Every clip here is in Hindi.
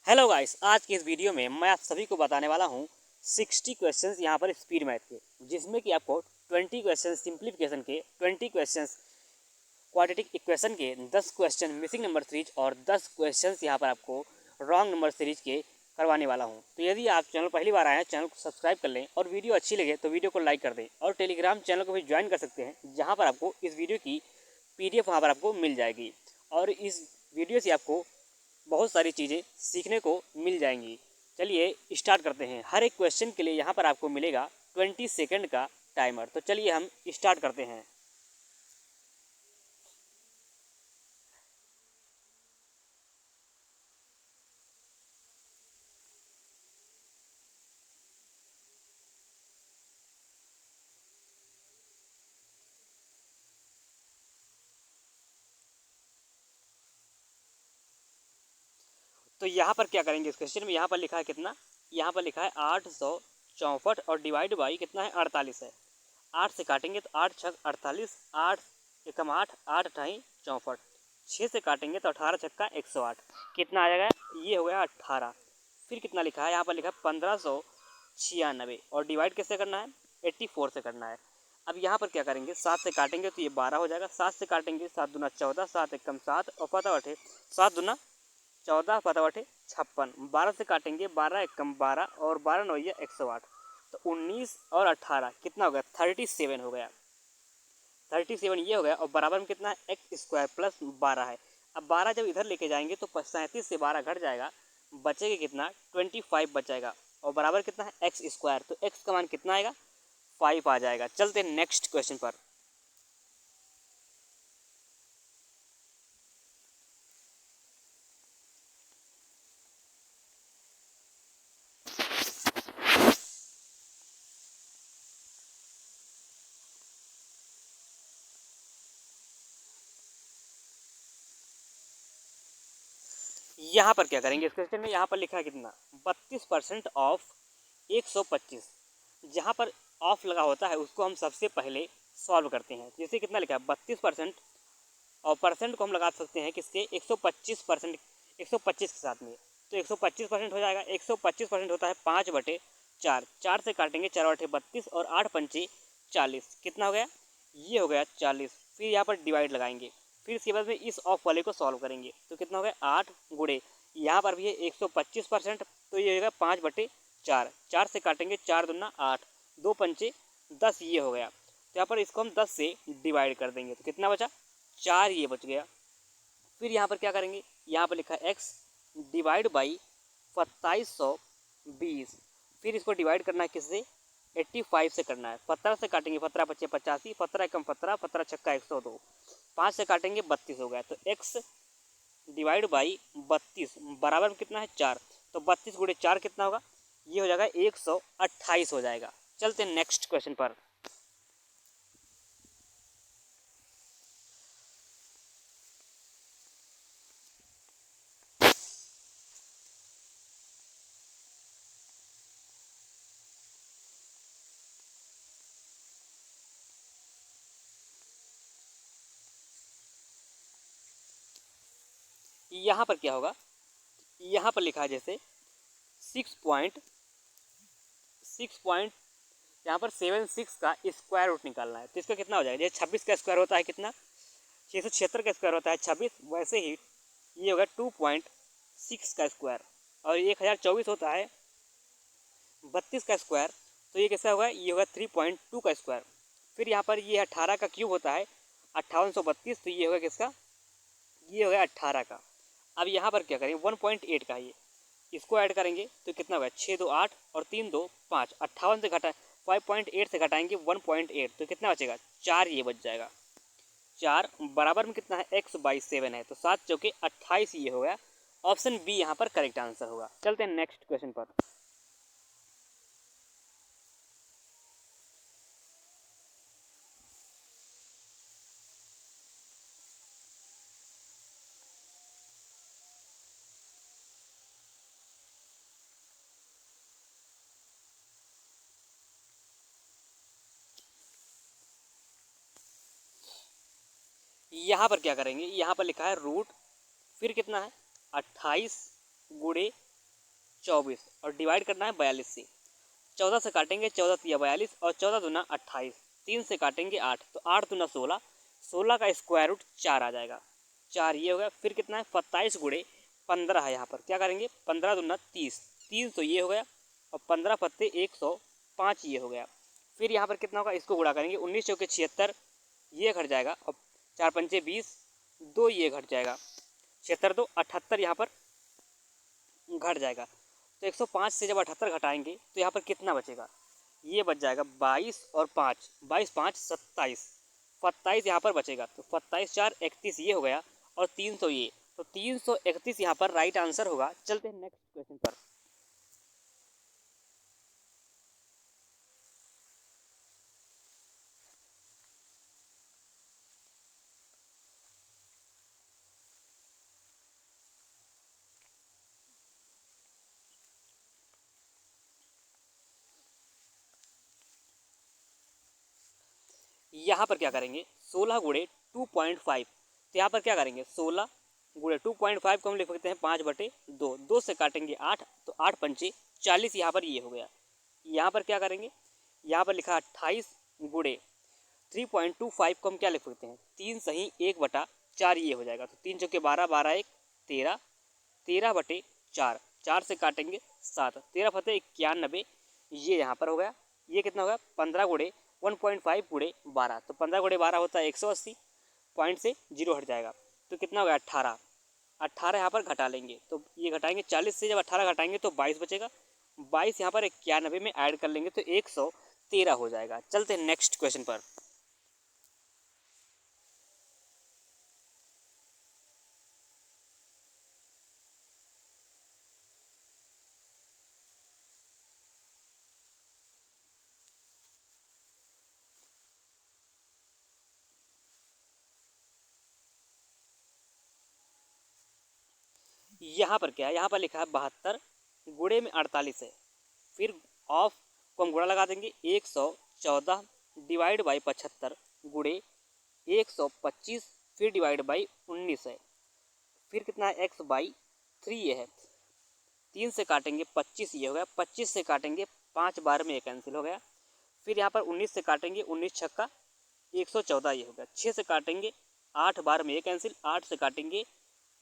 हेलो गाइस, आज के इस वीडियो में मैं आप सभी को बताने वाला हूँ 60 क्वेश्चंस यहाँ पर स्पीड मैथ के, जिसमें कि आपको 20 क्वेश्चंस सिंप्लीफिकेशन के, 20 क्वेश्चंस क्वाड्रेटिक इक्वेशन के, 10 क्वेश्चन मिसिंग नंबर सीरीज और 10 क्वेश्चंस यहाँ पर आपको रॉन्ग नंबर सीरीज के करवाने वाला हूँ। तो यदि आप चैनल पहली बार आए हैं, चैनल को सब्सक्राइब कर लें और वीडियो अच्छी लगे तो वीडियो को लाइक कर दें और टेलीग्राम चैनल को भी ज्वाइन कर सकते हैं, जहाँ पर आपको इस वीडियो की PDF वहाँ पर आपको मिल जाएगी और इस वीडियो से आपको बहुत सारी चीज़ें सीखने को मिल जाएंगी। चलिए स्टार्ट करते हैं। हर एक क्वेश्चन के लिए यहाँ पर आपको मिलेगा 20 सेकंड का टाइमर। तो चलिए हम स्टार्ट करते हैं। तो यहाँ पर क्या करेंगे, इस क्वेश्चन में यहाँ पर लिखा है कितना, यहाँ पर लिखा है 864 और डिवाइड बाई कितना है 48 है। 8 से काटेंगे तो 8 छक 48, 8 एकम 8, 8 अठाई 64। 6 से काटेंगे तो 18 छक्का 108, कितना आ जाएगा, ये हो गया 18। फिर कितना लिखा है, यहाँ पर लिखा है 1596 और डिवाइड कैसे करना है, 84 से करना है। अब यहाँ पर क्या करेंगे, 7 से काटेंगे तो ये 12 हो जाएगा। 7 से काटेंगे 7 दूना 14, 7 एकम 7 और पता बटे 7 दूना 14, पता बटे 56। 12 से काटेंगे 12 एकम 12 और 12 नौ 108। तो 19 और 18 कितना हो गया, 37 हो गया। 37 ये हो गया और बराबर में कितना है, एक्स स्क्वायर प्लस 12 है। अब 12 जब इधर लेके जाएंगे तो 37 से 12 घट जाएगा, बचेगा कितना, 25 बचेगा और बराबर कितना है, एक्स स्क्वायर। तो एक्स का मान कितना आएगा, 5 आ जाएगा। चलते हैं नेक्स्ट क्वेश्चन पर। यहाँ पर क्या करेंगे, इस क्वेश्चन में यहाँ पर लिखा है कितना, 32% ऑफ 125। जहाँ पर ऑफ लगा होता है उसको हम सबसे पहले सॉल्व करते हैं। जैसे कितना लिखा है 32%, और परसेंट को हम लगा सकते हैं किसके, 125%, 125 के साथ में। तो 125% हो जाएगा। 125% होता है 5/4। 4 से काटेंगे 4/32 और 8 पंचे 40, कितना हो गया, ये हो गया 40। फिर यहाँ पर डिवाइड लगाएंगे, फिर इसके बाद में इस ऑफ वाले को सॉल्व करेंगे तो कितना हो गया, 8 गुणे यहाँ पर भी है 125%, तो ये होगा 5/4। 4 से काटेंगे 4 दूना 8, 2 पंचे 10, ये हो गया। तो यहाँ पर इसको हम 10 से डिवाइड कर देंगे तो कितना बचा, 4, ये बच गया। फिर यहाँ पर क्या करेंगे, यहाँ पर लिखा है एक्स डिवाइड बाई 2720। फिर इसको डिवाइड करना है किससे, 85 से करना है। 17 से काटेंगे 17 पच्चे 85, 17 कम 17, 17 छक्का 102। 5 से काटेंगे 32 हो गया। तो एक्स डिवाइड बाई 32 बराबर में कितना है, 4। तो 32 गुणे 4 कितना होगा, ये हो जाएगा 128 हो जाएगा। चलते हैं नेक्स्ट क्वेश्चन पर। यहाँ पर क्या होगा, यहाँ पर लिखा है जैसे 6 पॉइंट यहाँ पर 76 का स्क्वायर रूट निकालना है। तो इसका कितना हो जाएगा, जैसे 26 का स्क्वायर होता है कितना, 676 का स्क्वायर होता है 26, वैसे ही ये होगा 2.6 का स्क्वायर। और 1024 होता है 32 का स्क्वायर, तो ये कैसा होगा, ये होगा 3.2 का स्क्वायर। फिर यहाँ पर ये 18 का क्यूब होता है 5832, तो ये होगा किसका, ये होगा 18 का। अब यहाँ पर क्या करेंगे, 1.8 का ये, इसको ऐड करेंगे तो कितना होगा, 6 2 8 और 3 2 5। 58 से घटा 5.8 से घटाएंगे 1.8, तो कितना बचेगा, 4, ये बच जाएगा। 4 बराबर में कितना है, x/7 है। तो 7 चौके 28, ये हो गया। ऑप्शन बी यहाँ पर करेक्ट आंसर होगा। चलते हैं नेक्स्ट क्वेश्चन पर। यहाँ पर क्या करेंगे, यहाँ पर लिखा है रूट, फिर कितना है 28 गुणे 24 और डिवाइड करना है 42 से। 14 से काटेंगे 14 तिया 42 और 14 दूना 28, 3 से काटेंगे 8 तो 8 दूना 16, 16 का स्क्वायर रूट 4 आ जाएगा, 4 ये हो गया। फिर कितना है 27 गुणे 15 है, यहाँ पर क्या करेंगे 15 दूना 30, 3 तो ये हो गया और 15 पत्ते 105 ये हो गया। फिर यहाँ पर कितना होगा इसको गुणा करेंगे 19 चौके 76 ये घट जाएगा और 4 पंचे 20 2 ये घट जाएगा, 76 2 78 यहाँ पर घट जाएगा। तो 105 से जब 78 घटाएंगे तो यहाँ पर कितना बचेगा, ये बच जाएगा 22 और 5, 22 5 27, 27 यहाँ पर बचेगा। तो 27 4 31 ये हो गया और 300 ये, तो 331 यहाँ पर राइट आंसर होगा। चलते हैं नेक्स्ट क्वेश्चन पर। यहाँ पर क्या करेंगे 16 गुणे 2.5, तो यहाँ पर क्या करेंगे 16 गुणे 2.5 को हम लिख सकते हैं 5/2, 2 से काटेंगे 8 तो 8 पंचे 40 यहाँ पर ये हो गया। यहाँ पर क्या करेंगे यहाँ पर लिखा 28 गुणे 3.25 को हम क्या लिख सकते हैं 3 सही 1/4 ये हो जाएगा। तो 3 चौके 12, 12 1 13, 13/4, 4 से काटेंगे 7, 13 फते 91 ये यहाँ पर हो गया। ये कितना होगा 15 गुणे 1.5 गुणे 12, तो 15 गुणे 12 होता है 180, पॉइंट से 0 हट जाएगा तो कितना होगा 18, 18 यहाँ पर घटा लेंगे तो ये घटाएंगे 40 से जब 18 घटाएंगे तो 22 बचेगा, 22 यहाँ पर 91 में ऐड कर लेंगे तो 113 हो जाएगा। चलते हैं नेक्स्ट क्वेश्चन पर। यहाँ पर क्या है यहाँ पर लिखा है 72 गुणे में 48 है, फिर ऑफ को हम गुणा लगा देंगे 114 डिवाइड बाई 75 गुणे 125 फिर डिवाइड बाई 19 है, फिर कितना है x/3 ये है, 3 से काटेंगे 25 ये हो गया, 25 से काटेंगे 5 बार में ये कैंसिल हो गया। फिर यहाँ पर 19 से काटेंगे 19 छक्का 114 ये हो गया, 6 से काटेंगे 8 बार में ये कैंसिल, 8 से काटेंगे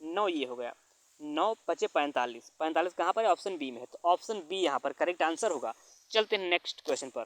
9 ये हो गया, 9 बचे 45, 45 कहाँ पर है ऑप्शन बी में है, तो ऑप्शन बी यहाँ पर करेक्ट आंसर होगा। चलते हैं नेक्स्ट क्वेश्चन पर।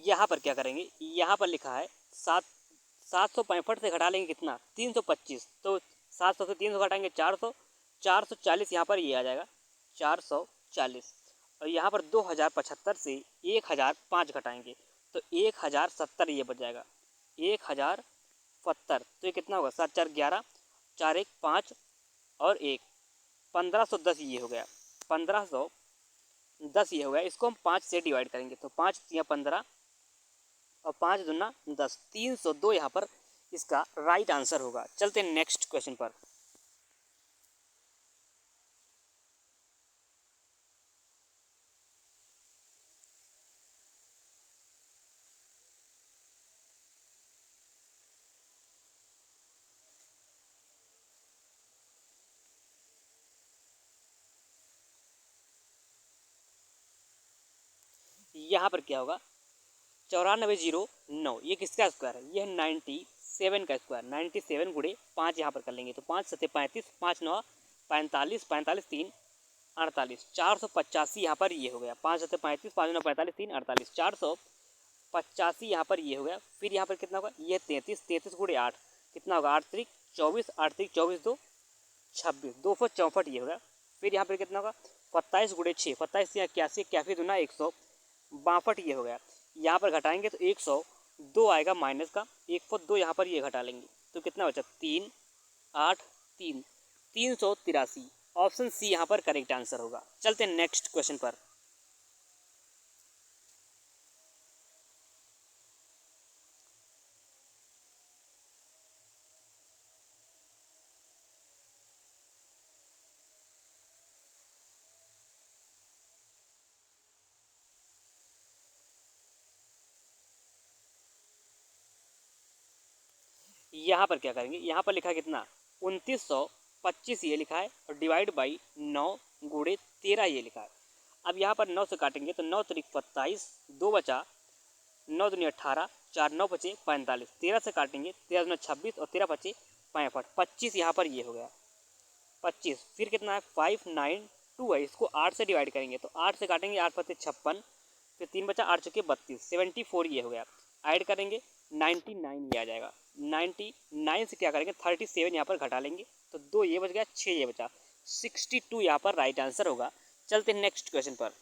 यहाँ पर क्या करेंगे यहाँ पर लिखा है 765 से घटा लेंगे कितना 325, तो 700 से 300 घटाएंगे 400, 440 यहाँ पर ये आ जाएगा 440, और यहाँ पर 2075 से 1005 घटाएंगे तो 1070 ये बच जाएगा 1070, तो ये कितना होगा 7 4 11, 4 1 5 और 1 1510 ये हो गया, 1510 ये हो गया। इसको हम 5 से डिवाइड करेंगे तो 5 या 15 और 5 दूना 10, 302 यहाँ पर इसका राइट आंसर होगा। चलते हैं नेक्स्ट क्वेश्चन पर। यहाँ पर क्या होगा 9409 ये किसका स्क्वायर है, ये है 97 का स्क्वायर, 97 गुणे 5 यहाँ पर कर लेंगे तो 5 7 35, 5 9 45, 45 3 48, 485 यहाँ पर ये हो गया, 5 7 35, 5 9 45 3 48, 485 यहाँ पर ये हो गया। फिर यहाँ पर कितना होगा ये 33, 33 गुणे 8 कितना होगा 8 3 24, 8 3 24 2 26, 264 ये होगा। फिर यहाँ पर कितना होगा 27 गुणे 6, 27 या 81, 81 दूना 162 ये हो गया। यहाँ पर घटाएंगे तो 102 आएगा माइनस का, 102 यहाँ पर ये घटा लेंगे तो कितना बचा 3 8 3 383, ऑप्शन सी यहाँ पर करेक्ट आंसर होगा। चलते हैं नेक्स्ट क्वेश्चन पर। यहाँ पर क्या करेंगे, यहाँ पर लिखा है कितना 2925 ये लिखा है और डिवाइड बाई 9 गुणे 13 ये लिखा है। अब यहाँ पर 9 से काटेंगे तो 9 तरीक 27, 2 बचा, 9 दूनी 18, 4 9 बचे 45, 13 से काटेंगे 13 दूनी 26 और 13 बचे 65, 25 यहाँ पर ये हो गया 25। फिर कितना है 592 है, इसको 8 से डिवाइड करेंगे तो 8 से काटेंगे 8 पत्ते 56, फिर 3 बचा 8 चौके 32, 74 ये हो गया। ऐड करेंगे 99 ये आ जाएगा। 99 से क्या करेंगे 37 यहाँ पर घटा लेंगे तो 2 ये बच गया, 6 ये बचा, 62 यहाँ पर राइट आंसर होगा। चलते नेक्स्ट क्वेश्चन पर।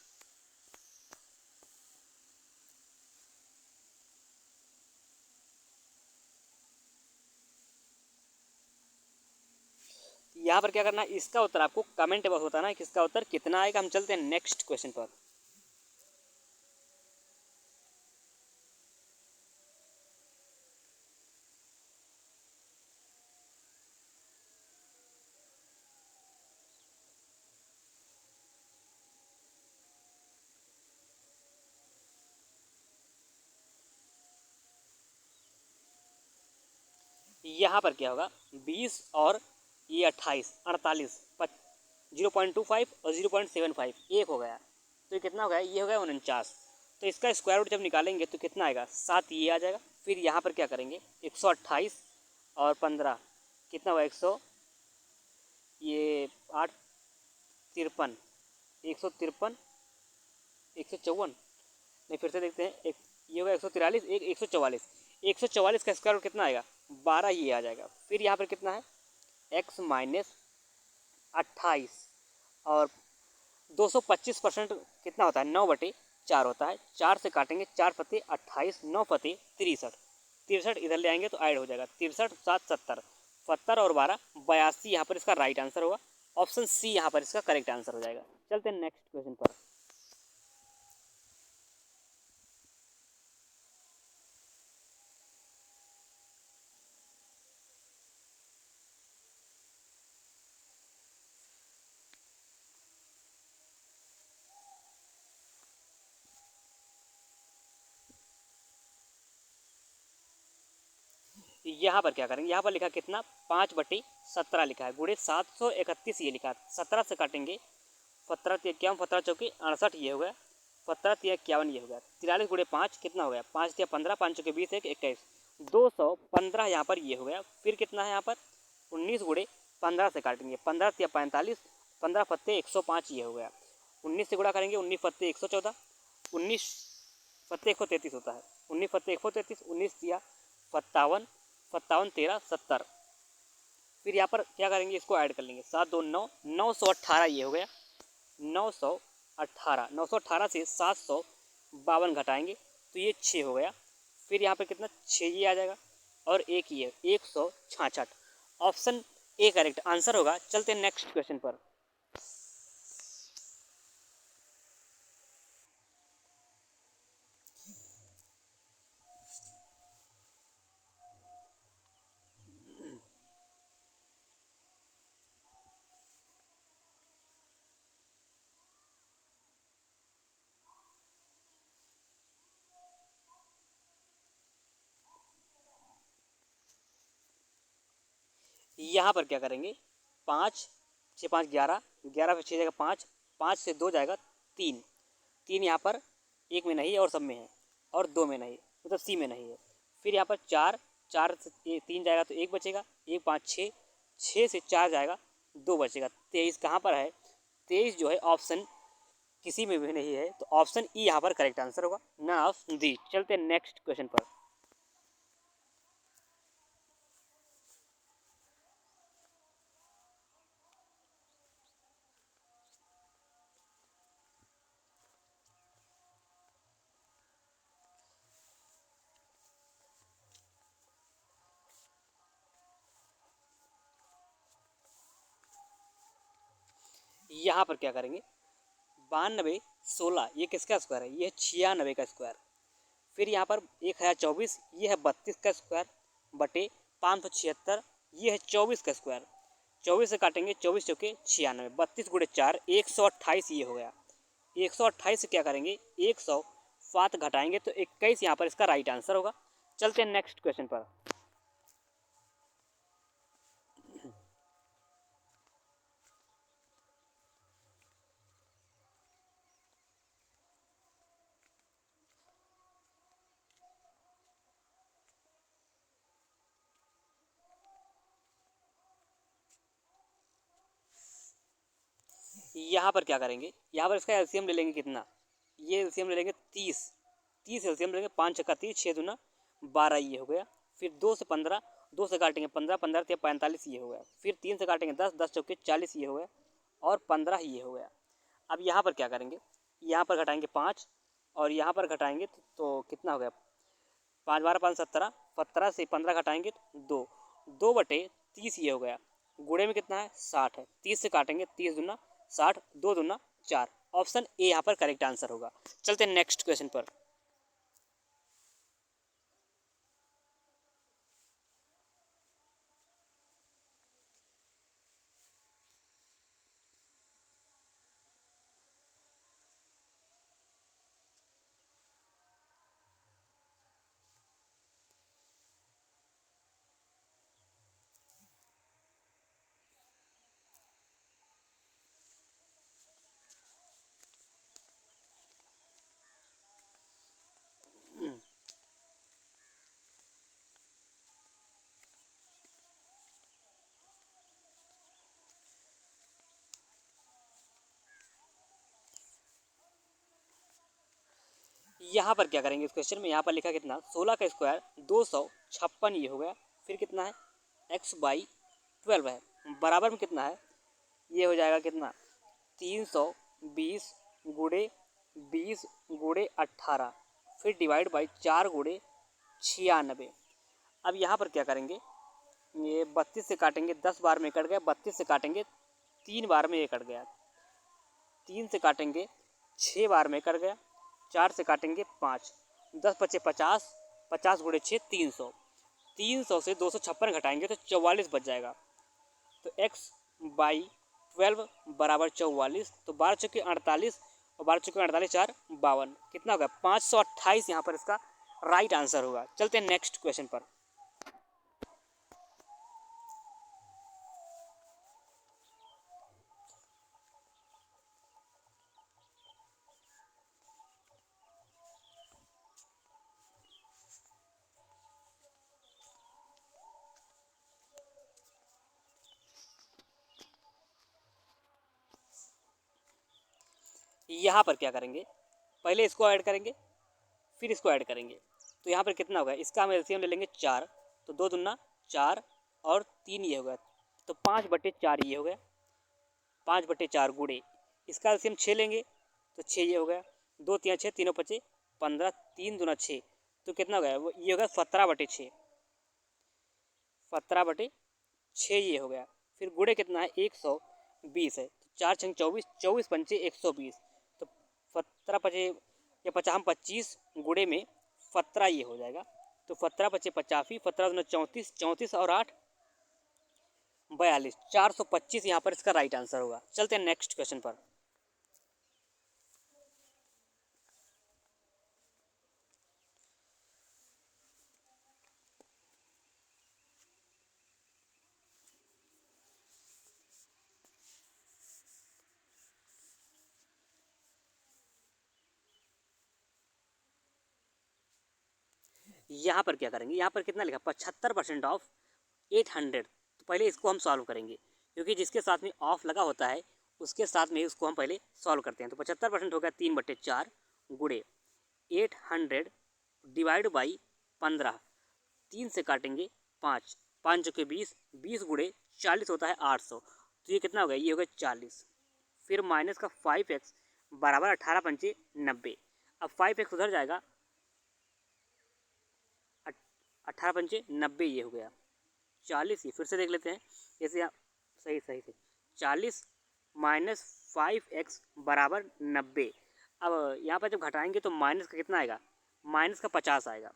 यहाँ पर क्या करना है, इसका उत्तर आपको कमेंट बॉक्स बताना है कि इसका उत्तर कितना आएगा। हम चलते हैं नेक्स्ट क्वेश्चन पर। यहाँ पर क्या होगा 20 और ये 28, 48, 0.25 और 0.75 एक हो गया तो ये कितना हो गया, ये हो गया 49। तो इसका स्क्वायर रूट जब निकालेंगे तो कितना आएगा 7 ये आ जाएगा। फिर यहाँ पर क्या करेंगे 128 और 15 कितना हुआ 100, ये 8 53, 153, 154, नहीं फिर से देखते हैं, एक ये होगा 143, एक 144, 144 का स्क्वायर रूट कितना आएगा 12 ये आ जाएगा। फिर यहाँ पर कितना है x माइनस 28 और 225% कितना होता है 9/4 होता है। 4 से काटेंगे 4 पत्ते 28, 9 पत्ते 63, 63 इधर ले आएंगे तो ऐड हो जाएगा 63 7 70, 70 और 12 82 यहाँ पर इसका राइट आंसर होगा। ऑप्शन सी यहाँ पर इसका करेक्ट आंसर हो जाएगा। चलते हैं नेक्स्ट क्वेश्चन पर। यहाँ पर क्या करेंगे, यहाँ पर लिखा कितना 5/17 लिखा है, गुणे 731 ये लिखा है। 17 से काटेंगे 17 × 51, 17 चौके 68 ये हो गया, 17 × 51 ये हो गया, 43 गुणे 5 कितना हो गया 5 × 15, 5 चौके 20, 1 21, 215 यहाँ पर ये हो गया। फिर कितना है यहाँ पर 19 गुणे 15 से काटेंगे 15 × 45, 15 पत्ते 105 ये हो गया, 19 से गुणा करेंगे 19 पत्ते 114, 19 पत्ते 133 होता है, 19 पत्ते 133, 19 × 57, 57 13 70। फिर यहाँ पर क्या करेंगे इसको ऐड कर लेंगे 7 2 9, 918 ये हो गया, 918, 918 से 752 घटाएंगे तो ये 6 हो गया। फिर यहाँ पर कितना 6 ये आ जाएगा और एक ये 166। ऑप्शन ए करेक्ट आंसर होगा। चलते हैं नेक्स्ट क्वेश्चन पर। यहाँ पर क्या करेंगे 5 6 5 11, 11 से 6 जाएगा 5, 5 से 2 जाएगा 3, 3 यहाँ पर एक में नहीं है और सब में है और 2 में नहीं, मतलब सी में नहीं है। फिर यहाँ पर 4, 4 से 3 जाएगा तो 1 बचेगा, 1 5 6, 6 से 4 जाएगा 2 बचेगा। 23 कहाँ पर है 23 जो है ऑप्शन किसी में भी नहीं है तो ऑप्शन ई यहाँ पर करेक्ट आंसर होगा, ना ऑफ डी। चलते हैं नेक्स्ट क्वेश्चन पर। यहाँ पर क्या करेंगे 92 16 ये किसका स्क्वायर है, ये है 96 का स्क्वायर। फिर यहाँ पर 1024 ये है 32 का स्क्वायर बटे 576 ये है 24 का स्क्वायर। 24 से काटेंगे 24 चौके 96, 32 गुणे 4 128 ये हो गया। 128 से क्या करेंगे 107 घटाएंगे तो 21 यहाँ पर इसका राइट आंसर होगा। चलते हैं नेक्स्ट क्वेश्चन पर। यहाँ पर क्या करेंगे, यहाँ पर इसका एलसीएम ले लेंगे कितना, ये एलसीएम ले लेंगे 30, 30 एलसीएम लेंगे, 5 छक्का 30, 6 दूना 12 ये हो गया। फिर 2 से 15, 2 से काटेंगे 15, 15 से 45 ये हो गया। फिर 3 से काटेंगे 10, 10 चौके 40 ये हो गया, और 15 ये हो गया। अब यहाँ पर क्या करेंगे, यहाँ पर घटाएंगे 5 और यहाँ पर घटाएंगे तो कितना हो गया, 5 12 5 17, 17 से 15 घटाएंगे तो 2, 2/30 ये हो गया। गुणे में कितना है 60 है, 30 से काटेंगे 30 दूना 60, 2 दूना 4। ऑप्शन ए यहाँ पर करेक्ट आंसर होगा। चलते हैं नेक्स्ट क्वेश्चन पर। यहाँ पर क्या करेंगे, इस क्वेश्चन में यहाँ पर लिखा कितना, 16 का स्क्वायर 256 ये हो गया। फिर कितना है x/12 है, बराबर में कितना है, ये हो जाएगा कितना 320 गुणे 20 गुणे 18, फिर डिवाइड बाई 4 गुणे 96। अब यहाँ पर क्या करेंगे, ये 32 से काटेंगे 10 बार में कट गया, 32 से काटेंगे 3 बार में ये कट गया, 3 से काटेंगे 6 बार में कट गया, 4 से काटेंगे 5, 10 बचे 50, 50 गुणे 6 300, 300 से 256 घटाएंगे तो 44 बच जाएगा। तो x/12 बराबर 44, तो 12 चौके 48 और 12 चौके 48 4 52, कितना होगा 528 यहाँ पर इसका राइट आंसर होगा। चलते हैं नेक्स्ट क्वेश्चन पर। यहाँ पर क्या करेंगे, पहले इसको ऐड करेंगे फिर इसको ऐड करेंगे, तो यहाँ पर कितना होगा, इसका हम एलसीएम ले लेंगे 4, तो 2 दूना 4 और 3 ये हो गया, तो 5/4 ये हो गया, 5/4 गुणे इसका एलसीएम 6 लेंगे तो 6 ये हो गया, 2 3 6, तीनों 5 15, 3 दूना 6, तो कितना हो गया, वो ये हो गया 17/6, 17/6 ये हो गया। फिर गुणे कितना है 120 है, तो 4 छंग 24, 24 पंचे 120, तो 17 पचे या 50 25 गुणे में 17 ये हो जाएगा, तो 17 पचे 85, 17 दूना 34, 34 और 8 42, 425 यहाँ पर इसका राइट आंसर होगा। चलते हैं नेक्स्ट क्वेश्चन पर। यहाँ पर क्या करेंगे, यहाँ पर कितना लिखा 75% ऑफ 800, तो पहले इसको हम सॉल्व करेंगे, क्योंकि जिसके साथ में ऑफ लगा होता है उसके साथ में उसको हम पहले सॉल्व करते हैं। तो 75% हो गया 3/4 गुणे 800 डिवाइड बाई 15, 3 से काटेंगे 5, 5 चौके 20, 20 गुणे 40 होता है 800, तो ये कितना हो गया, ये हो गया 40। फिर माइनस का 5x बराबर 18 पंचे 90, अब 5x उधर जाएगा, 18 पंचे 90 ये हो गया 40, ये फिर से देख लेते हैं जैसे आप, सही सही से 40 माइनस 5x बराबर 90। अब यहाँ पर जब घटाएंगे तो माइनस का कितना आएगा, माइनस का 50 आएगा,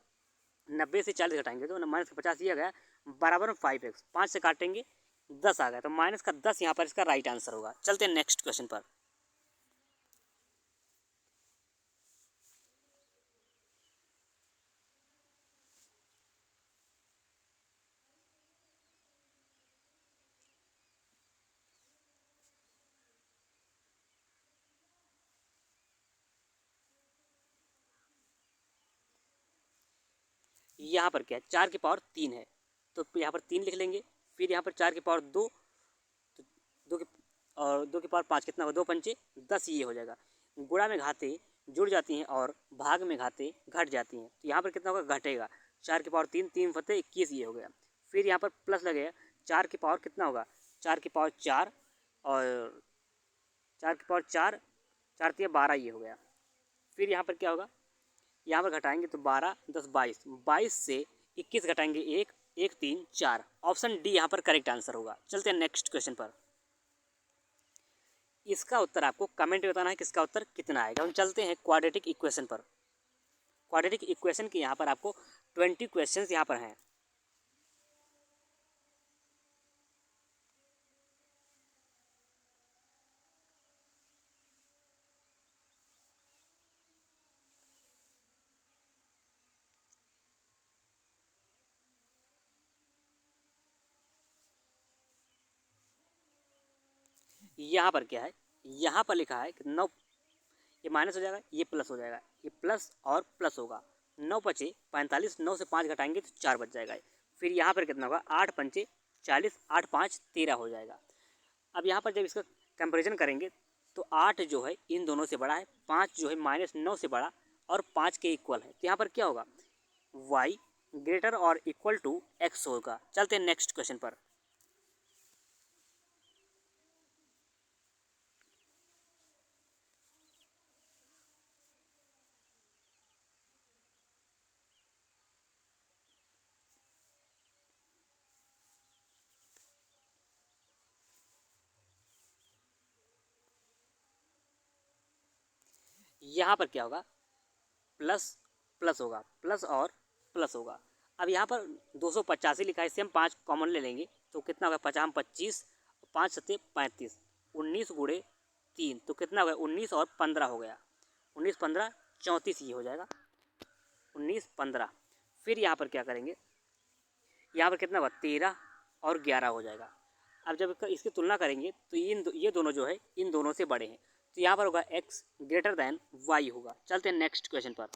90 से 40 घटाएंगे तो माइनस का 50 ये आ गया, बराबर में 5x, 5 से काटेंगे 10 आ गया, तो माइनस का 10 यहाँ पर इसका राइट आंसर होगा। चलते हैं नेक्स्ट क्वेश्चन पर। यहाँ पर क्या है, 4 की पावर 3 है, तो यहाँ पर 3 लिख लेंगे, फिर यहाँ पर 4 की पावर 2, तो 2 की और 2 की पावर 5 कितना होगा, 2 पंचे 10 ये हो जाएगा। गुणा में घाते जुड़ जाती हैं और भाग में घाते घट जाती हैं, तो यहाँ पर कितना होगा, घटेगा। 4 की पावर 3, 3 फते 21 ये हो गया। फिर यहाँ पर प्लस लगेगा, 4 की पावर कितना होगा, 4 की पावर 4 और 4 की पावर 4, 4 × 3 = 12 ये हो गया। फिर यहाँ पर क्या होगा, यहाँ पर घटाएंगे तो 12 10 22, 22 से 21 घटाएंगे 1, 1 3 4। ऑप्शन डी यहाँ पर करेक्ट आंसर होगा। चलते हैं नेक्स्ट क्वेश्चन पर। इसका उत्तर आपको कमेंट में बताना है किसका उत्तर कितना आएगा। हम चलते हैं क्वाड्रेटिक इक्वेशन पर। क्वाड्रेटिक इक्वेशन के यहाँ पर आपको 20 क्वेश्चन यहाँ पर हैं। यहाँ पर क्या है, यहाँ पर लिखा है कि 9, ये माइनस हो जाएगा, ये प्लस हो जाएगा, ये प्लस और प्लस होगा। 9 × 5 = 45, 9 से 5 घटाएंगे तो 4 बच जाएगा। फिर यहाँ पर कितना होगा, 8 × 5 = 40, 8 × 5 = 13 हो जाएगा। अब यहाँ पर जब इसका कंपेरिजन करेंगे तो 8 जो है इन दोनों से बड़ा है, 5 जो है -9 से बड़ा और 5 के इक्वल है। तो यहाँ पर क्या होगा, y ग्रेटर और इक्वल टू x होगा। चलते हैं नेक्स्ट क्वेश्चन पर। यहाँ पर क्या होगा, प्लस प्लस होगा, प्लस और प्लस होगा। अब यहाँ पर 285 लिखा है, इससे हम 5 कॉमन ले लेंगे तो कितना होगा, 50 25, 5 × 7 = 35, 19 × 3 तो कितना होगा, 19 और 15 हो गया। 19 15 34 ये हो जाएगा, 19 15। फिर यहाँ पर क्या करेंगे, यहाँ पर कितना होगा, 13 और 11 हो जाएगा। अब जब इसकी तुलना करेंगे तो ये दोनों जो है इन दोनों से बड़े हैं, तो यहाँ पर होगा x ग्रेटर दैन y होगा। चलते हैं नेक्स्ट क्वेश्चन पर।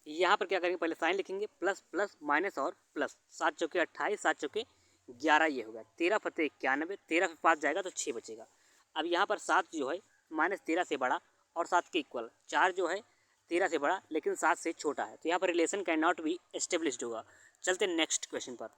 यहाँ पर क्या करेंगे, पहले साइन लिखेंगे, प्लस प्लस माइनस और प्लस। 7 × 4 = 28, 7 × 4 = 11 ये होगा। 13 फते 91, 13 से 5 जाएगा तो 6 बचेगा। अब यहाँ पर 7 जो है -13 से बड़ा और 7 के इक्वल, 4 जो है 13 से बड़ा लेकिन 7 से छोटा है, तो यहाँ पर relation can not be established होगा। चलते नेक्स्ट क्वेश्चन पर।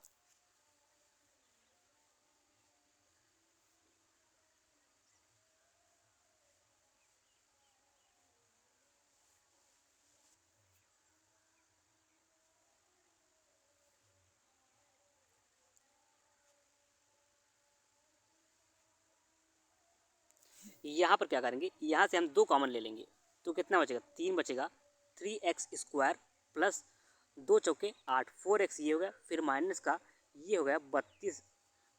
यहाँ पर क्या करेंगे, यहाँ से हम 2 कॉमन ले लेंगे तो कितना बचेगा, 3 बचेगा। 3x² प्लस 2 × 8 4x ये हो गया। फिर माइनस का ये हो गया 32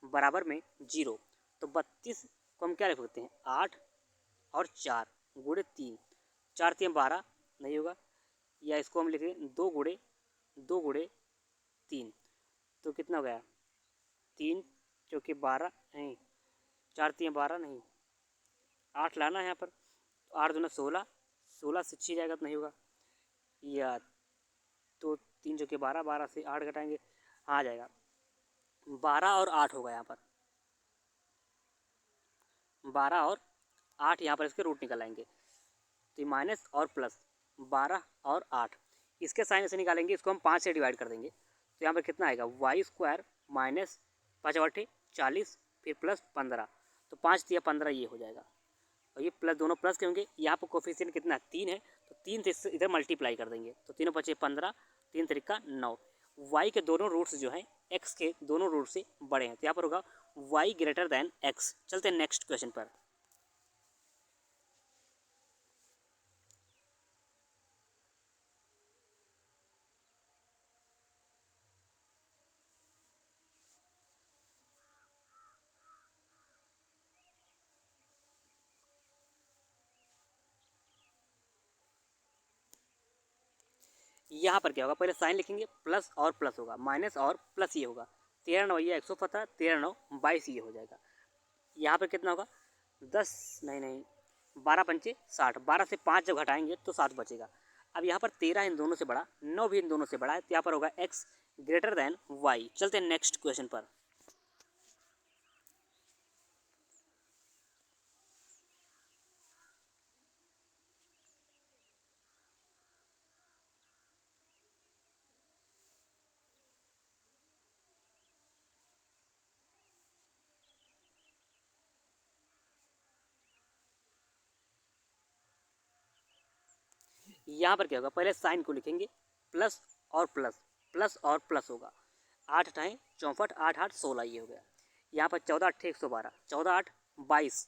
बराबर में 0। तो 32 को हम क्या लिख सकते हैं, 8 और 4 × 3, 4 × 3 = 12 नहीं होगा, या इसको हम लिखें 2 × 3 तो कितना हो गया, 3 × 12 नहीं, 4 × 3 = 12 नहीं, 8 लाना है यहाँ पर, तो 8 दूना 16, 16 से 6 जाएगा तो नहीं होगा, या तो 3 × 12, 12 से 8 घटाएंगे, हाँ आ जाएगा, 12 और 8 होगा। यहाँ पर 12 और 8 यहाँ पर इसके रूट निकल आएंगे, तो माइनस और प्लस 12 और 8, इसके साइन से निकालेंगे, इसको हम 5 से डिवाइड कर देंगे तो यहाँ पर कितना आएगा, y² माइनस 5 × 8 = 40 फिर प्लस 15, तो 5 × 3 = 15 ये हो जाएगा। और ये प्लस दोनों प्लस के होंगे, यहाँ पर कोफिशिएंट कितना है, 3 है, तो 3 से इधर मल्टीप्लाई कर देंगे तो 3 × 5 = 15, 3 × 3 = 9। y के दोनों रूट्स जो हैं x के दोनों रूट से बड़े हैं, तो यहाँ पर होगा y ग्रेटर दैन x। चलते हैं नेक्स्ट क्वेश्चन पर। यहाँ पर क्या होगा, पहले साइन लिखेंगे, प्लस और प्लस होगा, माइनस और प्लस ये होगा, 13 9 ये 115, 13 9 22 ये हो जाएगा। यहाँ पर कितना होगा, 10 नहीं नहीं 12 पंचे 60, 12 से 5 जब घटाएंगे तो 7 बचेगा। अब यहाँ पर 13 इन दोनों से बड़ा, 9 भी इन दोनों से बड़ा है, तो यहाँ पर होगा x ग्रेटर देन y। चलते हैं नेक्स्ट क्वेश्चन पर। यहाँ पर क्या होगा, पहले साइन को लिखेंगे, प्लस और प्लस, प्लस और प्लस होगा, 8 अठाई 64, 8 8 16 ये हो गया। यहाँ पर 14 अट्ठे 112, 14 8 22,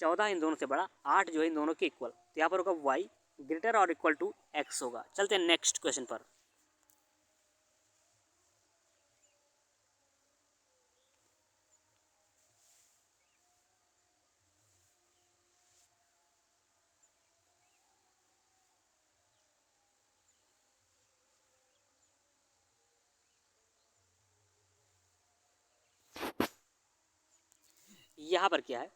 14 इन दोनों से बड़ा, 8 जो है इन दोनों के इक्वल, तो यहाँ पर होगा y ग्रेटर और इक्वल टू x होगा। चलते हैं नेक्स्ट क्वेश्चन पर। यहाँ पर क्या है,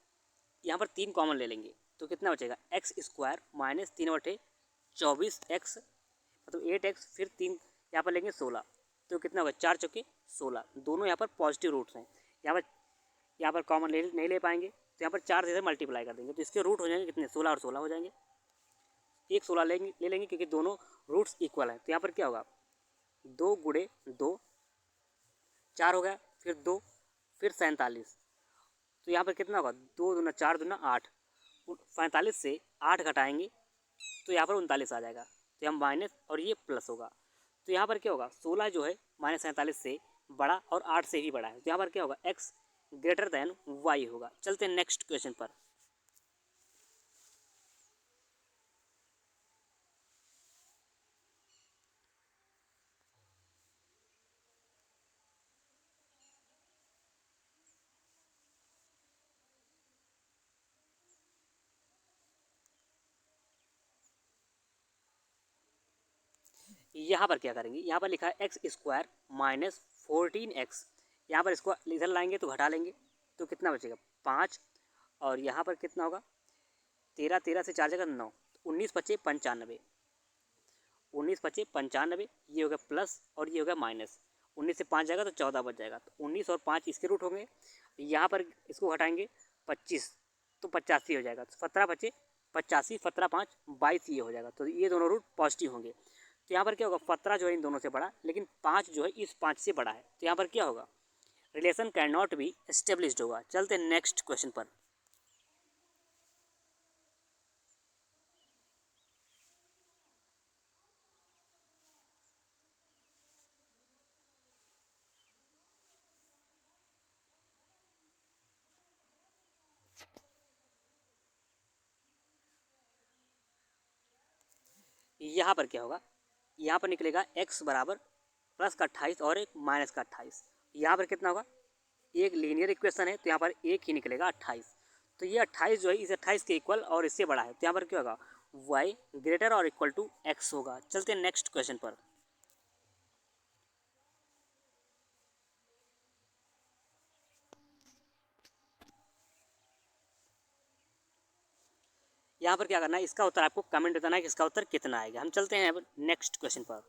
यहाँ पर 3 कॉमन ले लेंगे तो कितना बचेगा, एक्स स्क्वायर माइनस 3/24x, मतलब 8x, फिर 3 यहाँ पर लेंगे 16, तो कितना होगा, 4 चौके 16, दोनों यहाँ पर पॉजिटिव रूट्स हैं। यहाँ पर कॉमन नहीं ले पाएंगे, तो यहाँ पर 4 से मल्टीप्लाई कर देंगे, तो इसके रूट हो जाएंगे कितने, 16 और 16 हो जाएंगे। एक 16 ले लेंगे क्योंकि दोनों रूट्स इक्वल हैं, तो यहाँ पर क्या होगा, 2 गुणे 2 4 हो गया, फिर 2, फिर 47, तो यहाँ पर कितना होगा, 2 दूना 4 दूना 8, 45 से 8 घटाएंगे तो यहाँ पर 39 आ जाएगा, तो यहाँ माइनस और ये प्लस होगा, तो यहाँ पर क्या होगा, 16 जो है -47 से बड़ा और 8 से भी बड़ा है, तो यहाँ पर क्या होगा, x ग्रेटर दैन y होगा। चलते हैं नेक्स्ट क्वेश्चन पर। यहाँ पर क्या करेंगे, यहाँ पर लिखा है एक्स स्क्वायर माइनस 14x, यहाँ पर इसको इधर लाएंगे तो घटा लेंगे, तो कितना बचेगा, 5, और यहाँ पर कितना होगा, 13, 13 से 4 जगह 9, 19 पचे 95, 19 पचे 95, ये हो गया प्लस और ये हो गया माइनस, 19 से 5 जाएगा तो 14 बच जाएगा, तो 19 और 5 इसके रूट होंगे, यहाँ पर इसको घटाएंगे 25, तो 85 हो जाएगा, तो 17 बचे 85, 17 5 22 ये हो जाएगा, तो ये दोनों रूट पॉजिटिव होंगे, तो यहाँ पर क्या होगा, 17 जो है इन दोनों से बड़ा, लेकिन 5 जो है इस 5 से बड़ा है, तो यहाँ पर क्या होगा, relation can not be established होगा। चलते हैं नेक्स्ट क्वेश्चन पर। यहाँ पर क्या होगा, यहाँ पर निकलेगा x बराबर प्लस का 28 और एक माइनस का 28, यहाँ पर कितना होगा, एक लीनियर इक्वेशन है तो यहाँ पर एक ही निकलेगा 28, तो ये 28 जो है इस 28 के इक्वल और इससे बड़ा है, तो यहाँ पर क्या होगा, y ग्रेटर और इक्वल टू x होगा। चलते हैं नेक्स्ट क्वेश्चन पर। यहाँ पर क्या करना है, इसका उत्तर आपको कमेंट बताना है कि इसका उत्तर कितना आएगा। हम चलते हैं अब नेक्स्ट क्वेश्चन पर।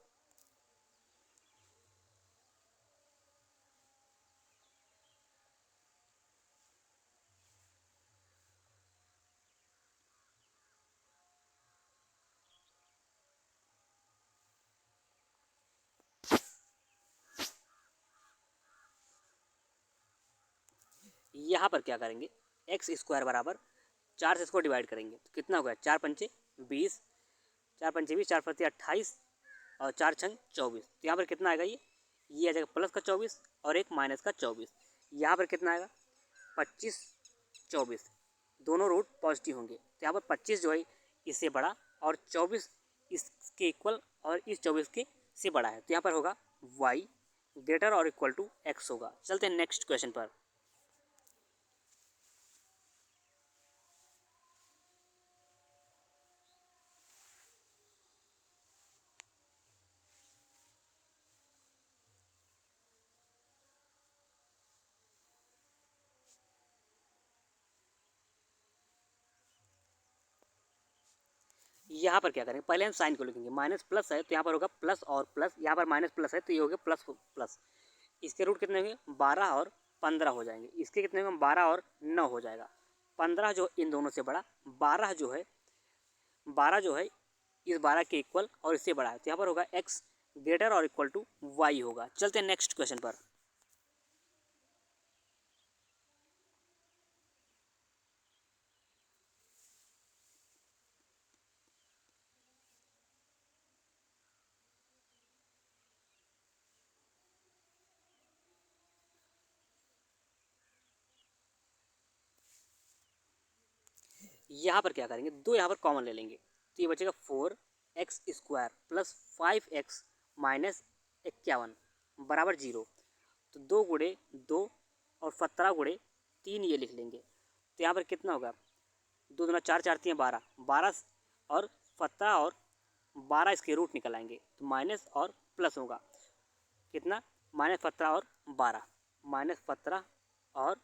यहाँ पर क्या करेंगे, एक्स स्क्वायर बराबर 4 से इसको डिवाइड करेंगे तो कितना होगा, 4 पंचे 20, 4 पंचे 20, 4 फते 28 और 4 छंग 24, तो यहाँ पर कितना आएगा, ये आ जाएगा प्लस का 24 और एक माइनस का 24, यहाँ पर कितना आएगा, 25 24, दोनों रूट पॉजिटिव होंगे, तो यहाँ पर 25 जो है इससे बड़ा और 24 इसके इक्वल और इस 24 के से बड़ा है, तो यहाँ पर होगा y ग्रेटर और इक्वल टू x होगा। चलते हैं नेक्स्ट क्वेश्चन पर। यहाँ पर क्या करेंगे, पहले हम साइन को लिखेंगे, माइनस प्लस है तो यहाँ पर होगा प्लस और प्लस, यहाँ पर माइनस प्लस है तो ये हो गया प्लस प्लस। इसके रूट कितने होंगे, 12 और 15 हो जाएंगे। इसके कितने होंगे, 12 और 9 हो जाएगा। 15 जो इन दोनों से बड़ा, 12 जो है इस 12 के इक्वल और इससे बड़ा है, तो यहाँ पर होगा x ग्रेटर और इक्वल टू y होगा। चलते हैं नेक्स्ट क्वेश्चन पर। यहाँ पर क्या करेंगे, दो यहाँ पर कॉमन ले लेंगे तो ये बचेगा 4x² प्लस 5x माइनस 51 बराबर 0। तो 2 गुणे 2 और 17 गुणे 3 ये लिख लेंगे। तो यहाँ पर कितना होगा, 2 दूना 4, 4 3 12, 12 और 17 और 12 इसके रूट निकल आएंगे तो माइनस और प्लस होगा कितना, -17 और 12, -17 और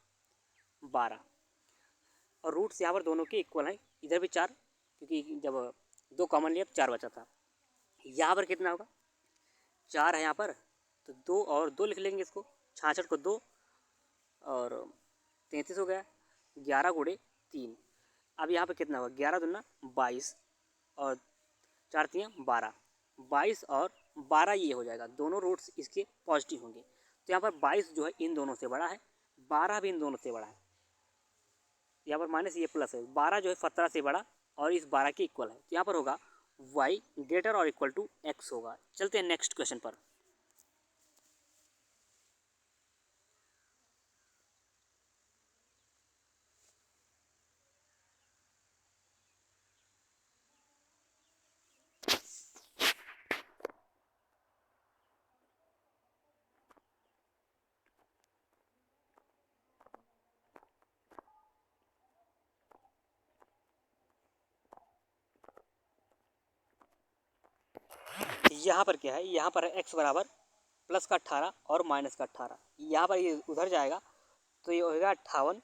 12 और रूट्स यहाँ पर दोनों के इक्वल हैं, इधर भी 4 क्योंकि जब 2 कॉमन लिया तो 4 बचा था। यहाँ पर कितना होगा, 4 है यहाँ पर तो 2 और 2 लिख लेंगे इसको, 66 को 2 और 33 हो गया, 11 गुणे 3। अब यहाँ पर कितना होगा, 11 दूना 22 और 4 3 12, 22 और 12 ये हो जाएगा, दोनों रूट्स इसके पॉजिटिव होंगे। तो यहाँ पर 22 जो है इन दोनों से बड़ा है, 12 भी इन दोनों से बड़ा है, यहाँ पर माइनस ये प्लस है, 12 जो है 17 से बड़ा और इस 12 के इक्वल है, तो यहाँ पर होगा y ग्रेटर और इक्वल टू x होगा। चलते हैं नेक्स्ट क्वेश्चन पर। यहाँ पर क्या है, यहाँ पर है x बराबर प्लस का 18 और माइनस का 18। यहाँ पर ये उधर जाएगा तो ये होगा 58,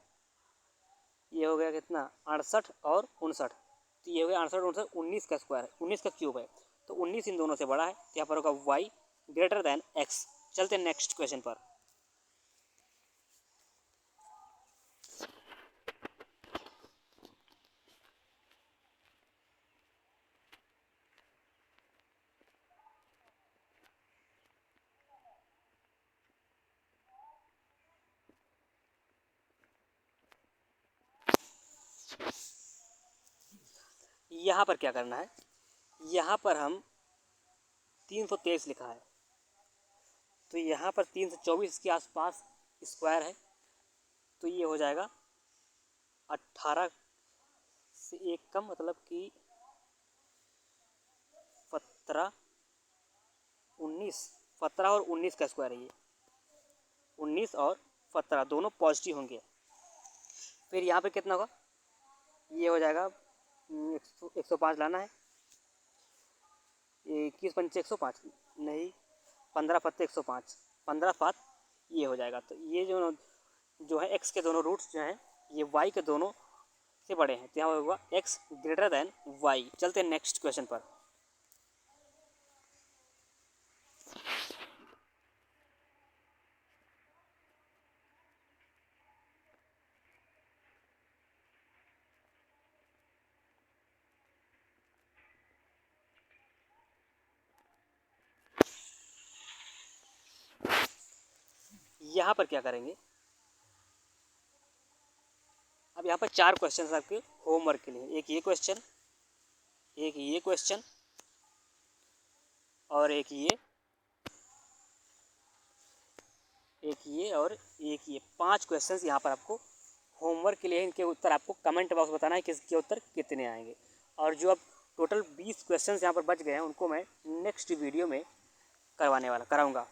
ये हो गया कितना 68 और 59, तो ये हो गया 68 59 19 का स्क्वायर है, 19 का क्यूब है, तो 19 इन दोनों से बड़ा है, तो यहाँ पर होगा y ग्रेटर दैन x। चलते हैं नेक्स्ट क्वेश्चन पर। यहाँ पर क्या करना है, यहाँ पर हम 323 लिखा है तो यहाँ पर 324 के आसपास स्क्वायर है, तो ये हो जाएगा 18 से 1 कम, मतलब कि 17 19, 17 और 19 का स्क्वायर है ये, 19 और 17 दोनों पॉजिटिव होंगे। फिर यहाँ पे कितना होगा, ये हो जाएगा 105 लाना है, 21 पंचे 105 नहीं, 15 पत्ते 105, 15 5 ये हो जाएगा। तो ये जो है x के दोनों रूट्स जो हैं ये y के दोनों से बड़े हैं, तो यहाँ होगा x ग्रेटर दैन y। चलते हैं नेक्स्ट क्वेश्चन पर। यहाँ पर क्या करेंगे, अब यहाँ पर 4 क्वेश्चन आपके होमवर्क के लिए, एक ये क्वेश्चन, एक ये क्वेश्चन और एक ये और एक ये, 5 क्वेश्चंस यहाँ पर आपको होमवर्क के लिए। इनके उत्तर आपको कमेंट बॉक्स बताना है किसके उत्तर कितने आएंगे। और जो अब टोटल 20 क्वेश्चंस यहाँ पर बच गए हैं उनको मैं नेक्स्ट वीडियो में कराऊंगा।